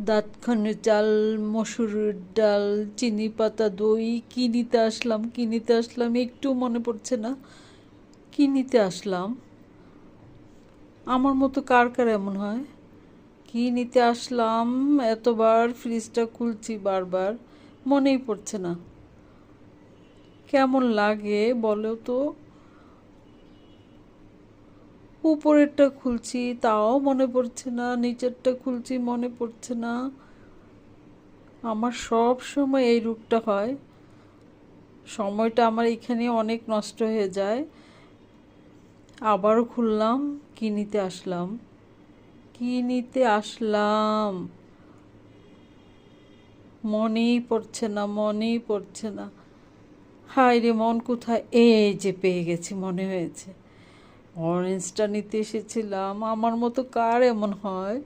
দাতখানে চাল, মসুরের ডাল, চিনি পাতা দই, কী নিতে আসলাম একটু মনে পড়ছে না। কী নিতে আসলাম? আমার মতো কার কার এমন হয়? কী নিতে আসলাম? এতবার ফ্রিজটা খুলছি বারবার, মনেই পড়ছে না। কেমন লাগে বলো তো? উপরেরটা খুলছি তাও মনে পড়ছে না, নিচেরটা খুলছি মনে পড়ছে না। আমার সব সময় এই রূপটা হয়। সময়টা আমার এখানে অনেক নষ্ট হয়ে যায়। আবারও খুললাম, কী নিতে আসলাম? কী নিতে আসলাম? মনেই পড়ছে না। হায় রে মন কোথায়? এই যে পেয়ে গেছি, মনে হয়েছে। অরেঞ্জটা নিতে এসেছিলাম। আমার মতো কার এমন হয়?